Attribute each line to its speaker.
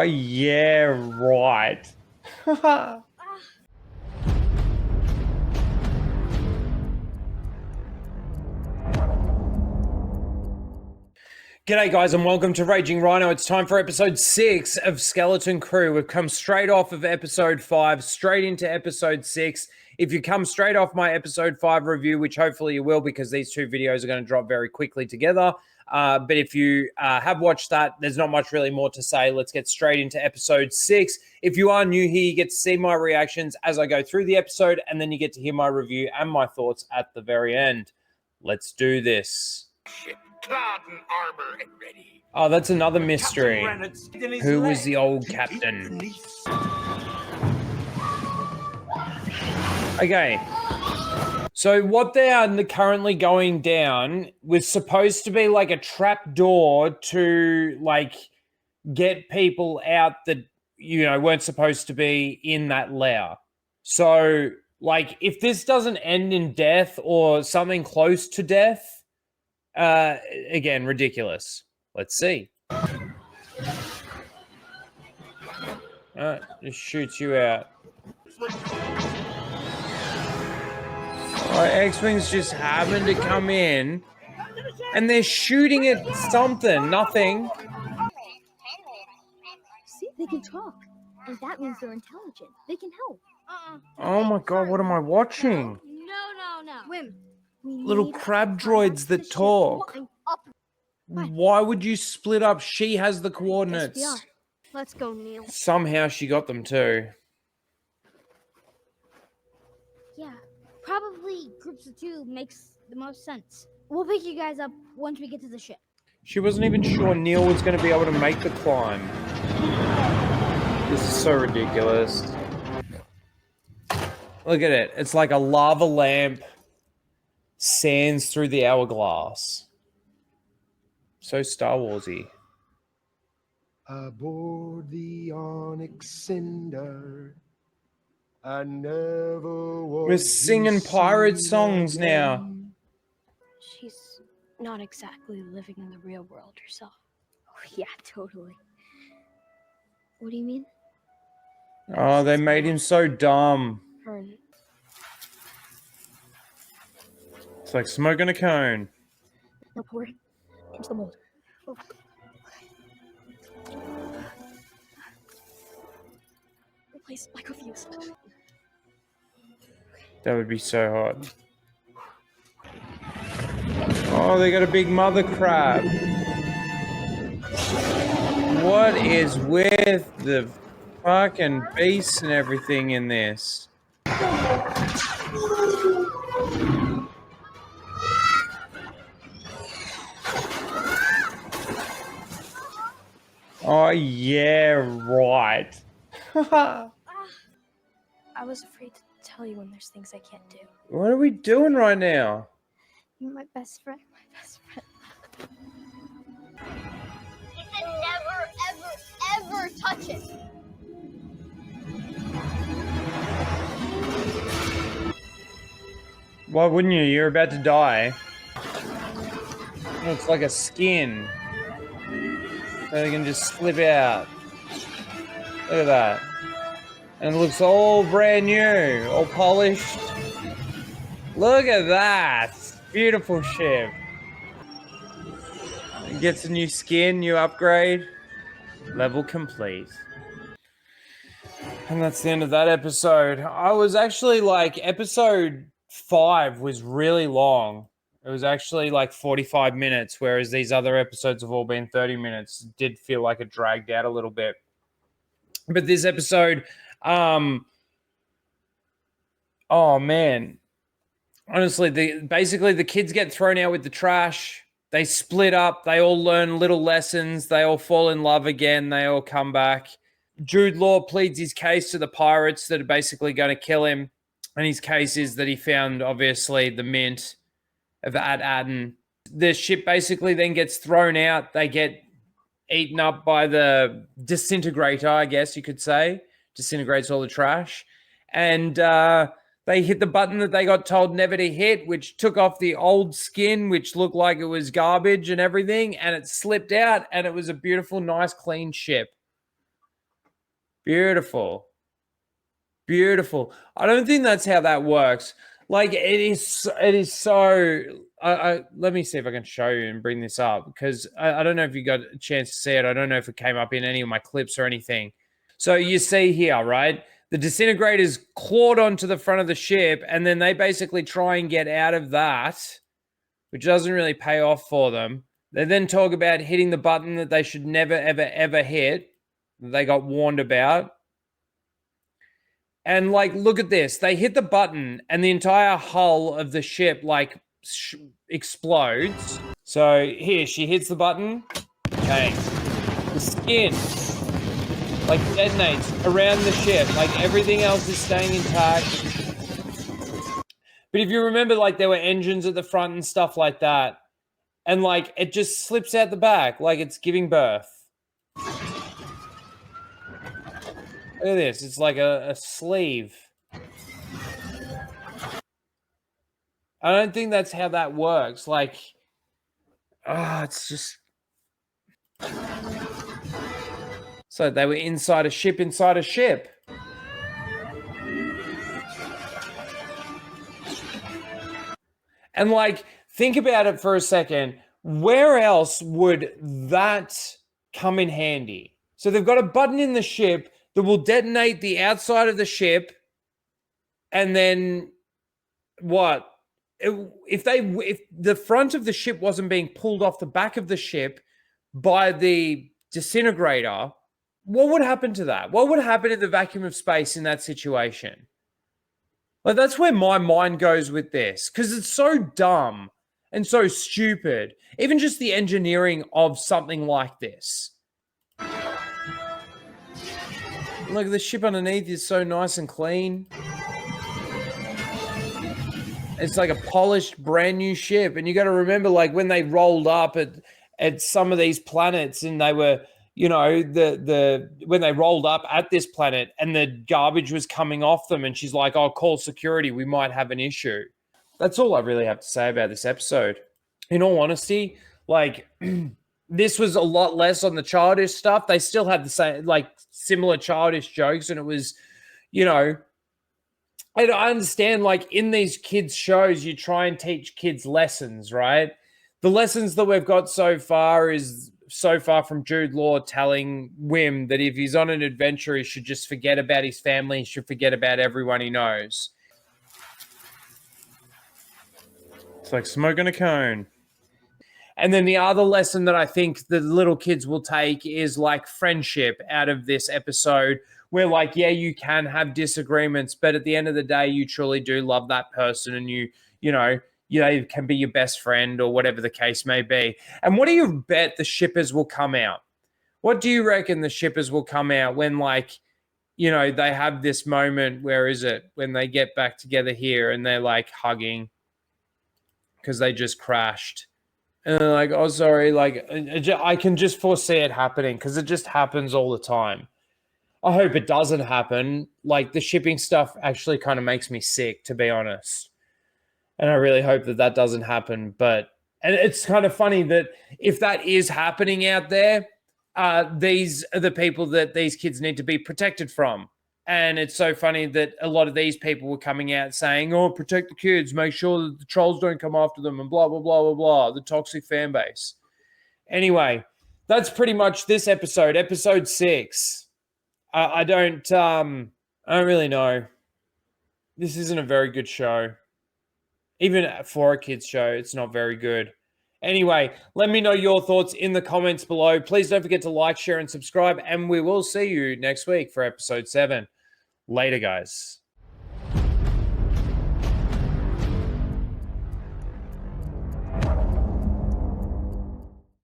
Speaker 1: yeah, right. G'day guys and welcome to Raging Rhino. It's time for episode 6 of Skeleton Crew. We've come straight off of episode 5, straight into episode 6. If you come straight off my episode 5 review, which hopefully you will because these two videos are going to drop very quickly together. But if you have watched that, there's not much really more to say. Let's get straight into episode 6. If you are new here, you get to see my reactions as I go through the episode, and then you get to hear my review and my thoughts at the very end. Let's do this.
Speaker 2: Clad in armor and ready.
Speaker 1: Oh, that's another mystery. Who was the old captain? Okay. So what they are currently going down was supposed to be like a trap door to like get people out that, you know, weren't supposed to be in that lair. So like if this doesn't end in death or something close to death, again, ridiculous. Let's see. Just shoots you out. Oh, X-Wings just happen to come in and they're shooting at something, nothing.
Speaker 3: See, they can talk. And that means they're intelligent. They can help.
Speaker 1: Oh my god, what am I watching?
Speaker 3: No. Wim.
Speaker 1: Little crab droids that talk. Why would you split up? She has the coordinates.
Speaker 3: SBR. Let's go, Neil.
Speaker 1: Somehow she got them too.
Speaker 3: Yeah, probably groups of 2 makes the most sense. We'll pick you guys up once we get to the ship.
Speaker 1: She wasn't even sure Neil was going to be able to make the climb. This is so ridiculous. Look at it. It's like a lava lamp sands through the hourglass. So Star Warsy.
Speaker 4: Aboard the Onyx Cinder, I never was.
Speaker 1: We're singing pirate songs now.
Speaker 3: She's not exactly living in the real world herself. Oh, yeah, totally. What do you mean?
Speaker 1: Oh, they made him so dumb. It's like smoking a cone.
Speaker 3: No, pour it into the mold. Oh. Replace microfuse.
Speaker 1: That would be so hot. Oh, they got a big mother crab. What is with the fucking beasts and everything in this? Oh, yeah, right.
Speaker 5: I was afraid to tell you when there's things I can't do.
Speaker 1: What are we doing right now?
Speaker 5: You're my best friend,
Speaker 3: He said never, ever touch it.
Speaker 1: Why wouldn't you? You're about to die. Looks like a skin. So they can just slip out. Look at that. And it looks all brand new, all polished. Look at that. Beautiful ship. It gets a new skin, new upgrade. Level complete. And that's the end of that episode. I was actually like, episode 5 was really long. It was actually like 45 minutes, whereas these other episodes have all been 30 minutes. It did feel like it dragged out a little bit. But this episode, oh man. Honestly, basically the kids get thrown out with the trash. They split up. They all learn little lessons. They all fall in love again. They all come back. Jude Law pleads his case to the pirates that are basically going to kill him. And his case is that he found, obviously, the mint of At-Aten. The ship basically then gets thrown out. They get eaten up by the disintegrator, I guess you could say. Disintegrates all the trash. And they hit the button that they got told never to hit, which took off the old skin, which looked like it was garbage and everything. And it slipped out, and it was a beautiful, nice, clean ship. Beautiful. Beautiful. I don't think that's how that works. Like it is so let me see if I can show you and bring this up, because I don't know if you got a chance to see it. I don't know if it came up in any of my clips or anything. So you see here, right? The disintegrators clawed onto the front of the ship, and then they basically try and get out of that, which doesn't really pay off for them. They then talk about hitting the button that they should never, ever, ever hit, that they got warned about. And like, look at this. They hit the button and the entire hull of the ship like explodes. So here, she hits the button. Okay. The skin like detonates around the ship. Like everything else is staying intact. But if you remember, like there were engines at the front and stuff like that. And like it just slips out the back like it's giving birth. Look at this. It's like a sleeve. I don't think that's how that works. Like, it's just... So they were inside a ship inside a ship. And like, think about it for a second. Where else would that come in handy? So they've got a button in the ship that will detonate the outside of the ship, and then what? If the front of the ship wasn't being pulled off the back of the ship by the disintegrator, what would happen to that? What would happen in the vacuum of space in that situation? Like, that's where my mind goes with this, because it's so dumb and so stupid. Even just the engineering of something like this. Look, the ship underneath is so nice and clean. It's like a polished, brand new ship. And you got to remember, like, when they rolled up at some of these planets, and they were, you know, when they rolled up at this planet and the garbage was coming off them, and she's like, "I'll call security. We might have an issue." That's all I really have to say about this episode. In all honesty, like, this was a lot less on the childish stuff. They still had the same, like, similar childish jokes, and it was, you know, I understand, like, in these kids' shows, you try and teach kids lessons, right? The lessons that we've got so far is so far from Jude Law telling Wim that if he's on an adventure, he should just forget about his family. He should forget about everyone he knows. It's like smoking a cone. And then the other lesson that I think the little kids will take is like friendship out of this episode, where like, yeah, you can have disagreements, but at the end of the day, you truly do love that person, and you know, it can be your best friend or whatever the case may be. And what do you bet the shippers will come out? What do you reckon the shippers will come out when, like, you know, they have this moment, where is it, when they get back together here and they're like hugging because they just crashed. And they're like, "Oh, sorry." Like, I can just foresee it happening because it just happens all the time. I hope it doesn't happen. Like, the shipping stuff actually kind of makes me sick, to be honest. And I really hope that that doesn't happen. But, and it's kind of funny that if that is happening out there, these are the people that these kids need to be protected from. And it's so funny that a lot of these people were coming out saying, "Oh, protect the kids, make sure that the trolls don't come after them," and blah, blah, blah, blah, blah, the toxic fan base. Anyway, that's pretty much this episode, episode 6. I don't really know. This isn't a very good show. Even for a kid's show, it's not very good. Anyway, let me know your thoughts in the comments below. Please don't forget to like, share, and subscribe, and we will see you next week for episode 7. Later, guys.